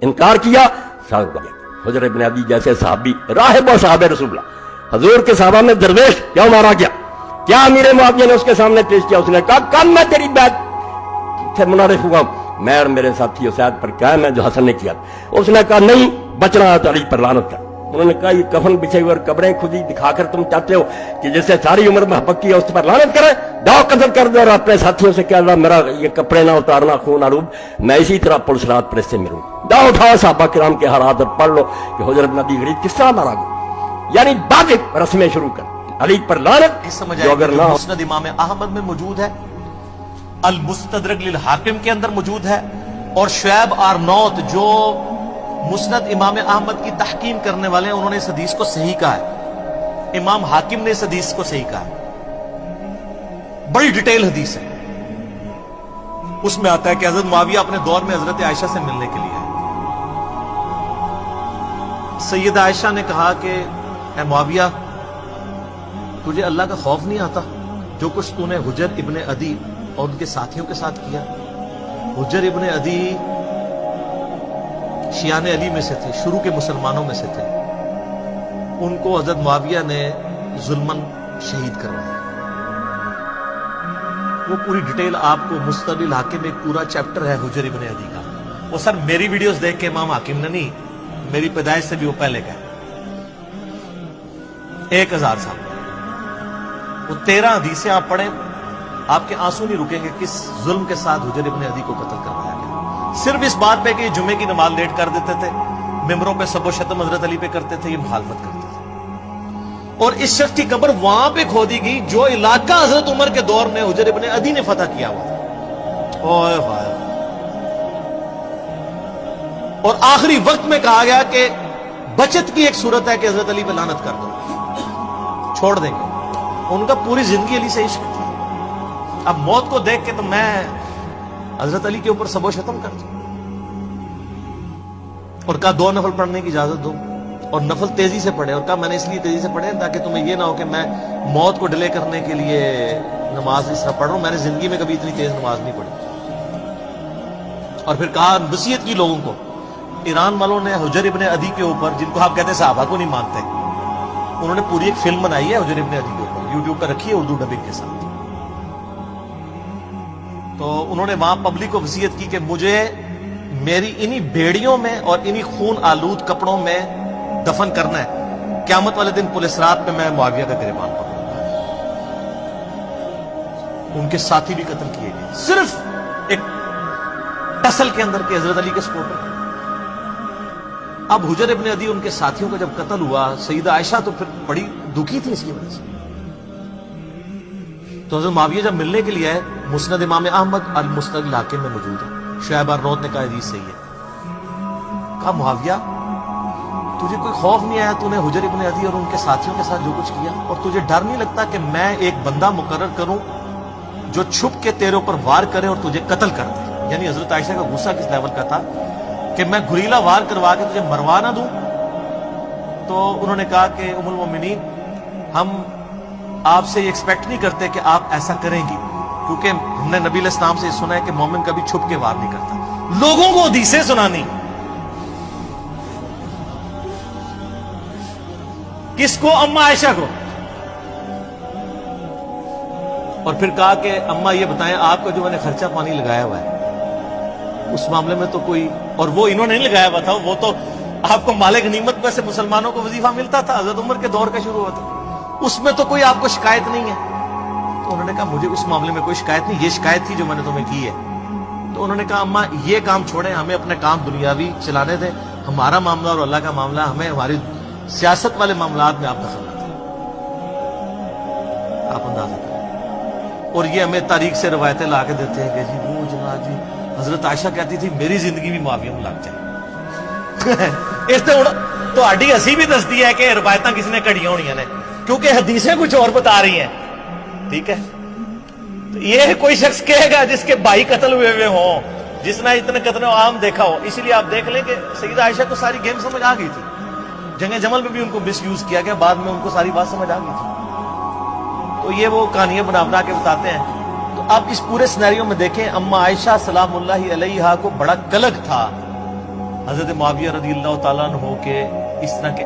انکار کیا سڑک گیا۔ حجر ابن عدی جیسے صحابی راہب و صحابہ رسول اللہ حضور کے صحابہ میں درویش کیوں مارا گیا؟ کیا امیر معاویہ نے اس کے سامنے پیش کیا؟ اس نے کہا کل میں تیری بیعت سے منعرف ہوا، میں اور میرے ساتھی اسید پر قائم ہے جو حسن نے کیا۔ اس نے کہا نہیں، بچنا ہے تو علی پر لعنت کر۔ انہوں نے کہا یہ کفن بچھے ہوئے اور قبریں خودی دکھا کر تم چاہتے ہو کہ جس سے ساری عمر محبت کی ہے اس پر لعنت کرے؟ داؤ قتل کر دو اور اپنے ساتھیوں سے کہہ اللہ میرا یہ کپڑے نہ اتارنا، خون آلود، میں اسی طرح پولیس رات پر اس سے ملوں۔ داؤ اٹھاؤ صحابہ کرام کے حالات اور پڑھ لو کہ حجر بن عدی غریب کس طرح مارا گیا۔ یعنی واجب رسمیں شروع کر، علی پر لعنت جو اگر نہ ہو۔ مسند امام احمد میں موجود ہے، المستدرک للحاکم کے اندر موجود ہے، اور شعیب آرنوت جو مسند امام احمد کی تحقیم کرنے والے ہیں انہوں نے اس حدیث کو صحیح کہا ہے، امام حاکم نے اس حدیث کو صحیح کہا ہے، بڑی ڈیٹیل حدیث ہے۔ اس میں آتا ہے کہ حضرت معاویہ اپنے دور میں حضرت عائشہ سے ملنے کے لیے آئے۔ سیدہ عائشہ نے کہا کہ اے معاویہ تجھے اللہ کا خوف نہیں آتا جو کچھ تو نے حجر ابن عدی اور ان کے ساتھیوں کے ساتھ کیا؟ حجر ابن عدی شیعان علی میں سے تھے، شروع کے مسلمانوں میں سے تھے، ان کو حضرت معاویہ نے ظلماً شہید کروایا۔ وہ پوری ڈیٹیل آپ کو مستدرک الحاکم میں ایک پورا چیپٹر ہے حجر ابن عدی کا۔ وہ سر میری ویڈیوز دیکھ کے امام حاکم نے نہیں، میری پیدائش سے بھی وہ پہلے کا 1000 سال، وہ 13 حدیثیں آپ پڑھیں آپ کے آنسو نہیں رکیں گے کس ظلم کے ساتھ حجر ابن عدی کو قتل کروایا گیا، صرف اس بات پہ کہ یہ جمعے کی نماز لیٹ کر دیتے تھے، ممبروں پہ سب و شتم حضرت علی پہ کرتے تھے، یہ مخالفت کرتے تھے۔ اور اس شخص کی قبر وہاں پہ کھودی گئی جو علاقہ حضرت عمر کے دور میں حجر ابن عدی نے فتح کیا ہوا تھا۔ اوئے ہوئے۔ اور آخری وقت میں کہا گیا کہ بچت کی ایک صورت ہے کہ حضرت علی پہ لعنت کر دو، چھوڑ دیں گے۔ ان کا پوری زندگی علی سے عشق تھی۔ اب موت کو دیکھ کے تو میں حضرت علی کے اوپر سب و شتم کر دوں، اور کہا 2 نفل پڑھنے کی اجازت دو، اور نفل تیزی سے پڑھے، اور کہا میں نے اس لیے تیزی سے پڑھے تاکہ تمہیں یہ نہ ہو کہ میں موت کو ڈیلے کرنے کے لیے نماز اس طرح پڑھ رہا ہوں، میں نے زندگی میں کبھی اتنی تیز نماز نہیں پڑھی۔ اور پھر کہا نصیحت کی لوگوں کو، ایران والوں نے حجر ابن عدی کے اوپر، جن کو آپ کہتے ہیں صحابہ کو نہیں مانتے، انہوں نے پوری ایک فلم بنائی ہے حجر ابن عدی کے اوپر، یوٹیوب پر رکھی ہے اردو ڈبنگ کے ساتھ۔ تو انہوں نے وہاں پبلک کو وصیت کی کہ مجھے میری انہی بیڑیوں میں اور انہی خون آلود کپڑوں میں دفن کرنا ہے، قیامت والے دن پولیس رات میں میں معاویہ کا گریبان پکڑوں گا۔ ان کے ساتھی بھی قتل کیے گئے، صرف ایک ٹسل کے اندر کے حضرت علی کے سپورٹر۔ اب حجر ابن عدی ان کے ساتھیوں کا جب قتل ہوا، سیدہ عائشہ تو پھر بڑی دکھی تھی اس کی وجہ سے۔ تو حضرت معاویہ جب ملنے کے لیے آئے، مسند امام احمد المستدرک الحاکم میں موجود ہے، شعیب آرنوت نے کہا حدیث صحیح ہے۔ کہا معاویہ تجھے کوئی خوف نہیں آیا؟ تو نے حجر ابن عدی اور ان کے ساتھیوں کے ساتھ جو کچھ کیا، اور تجھے ڈر نہیں لگتا کہ میں ایک بندہ مقرر کروں جو چھپ کے تیرے اوپر وار کرے اور تجھے قتل کر دے؟ یعنی حضرت عائشہ کا غصہ کس لیول کا تھا کہ میں گھریلا وار کروا کے تجھے مروا نہ دوں۔ تو انہوں نے کہا کہ ام المومنین ہم آپ سے یہ ایکسپیکٹ نہیں کرتے کہ آپ ایسا کریں گی، کیونکہ ہم نے نبی علیہ السلام سے یہ سنا ہے کہ مومن کبھی چھپ کے وار نہیں کرتا۔ لوگوں کو حدیثیں سنانی، کس کو؟ اما عائشہ کو۔ اور پھر کہا کہ اما یہ بتائیں آپ کا جو میں نے خرچہ پانی لگایا ہوا ہے اس معاملے میں تو کوئی، اور وہ انہوں نے نہیں لگایا ہوا تھا، وہ تو آپ کو مال غنیمت میں سے مسلمانوں کو وظیفہ ملتا تھا، حضرت عمر کے دور کا شروع ہوا تھا، اس میں تو کوئی آپ کو شکایت نہیں ہے۔ تو انہوں نے کہا مجھے اس معاملے میں کوئی شکایت نہیں، یہ شکایت تھی جو میں نے تمہیں کی ہے۔ تو انہوں نے کہا اما یہ کام چھوڑیں، ہمیں اپنے کام دنیاوی چلانے دیں، ہمارا معاملہ اور اللہ کا معاملہ، ہمیں ہماری سیاست والے معاملات میں آپ دخل نہ دیں۔ آپ اندازہ کریں۔ اور یہ ہمیں تاریخ سے روایتیں لا کے دیتے ہیں کہ جی وہ جناب جی حضرت عائشہ کہتی تھی میری زندگی بھی معاویہ میں لگ جائے۔ اس نے تو ہڈی ہسی بھی دستی ہے کہ روایتاں کسی نے کڑیاں ہونی نے، کیونکہ حدیثیں کچھ اور بتا رہی ہیں، ٹھیک ہے۔ تو یہ کوئی شخص کہے گا جس کے بھائی قتل ہوئے ہوں، جس نے اتنے قتل عام دیکھا ہو۔ اسی لیے آپ دیکھ لیں کہ سیدہ عائشہ کو ساری گیم سمجھ آ گئی تھی، جنگ جمل میں بھی ان کو مس یوز کیا گیا، بعد میں ان کو ساری بات سمجھ آ گئی تھی۔ تو یہ وہ کہانیاں بنا بنا کے بتاتے ہیں۔ تو آپ اس پورے سینیریو میں دیکھیں، اما عائشہ سلام اللہ علیہا کو بڑا کلک تھا حضرت معاویہ رضی اللہ تعالیٰ عنہ کے اس طرح کے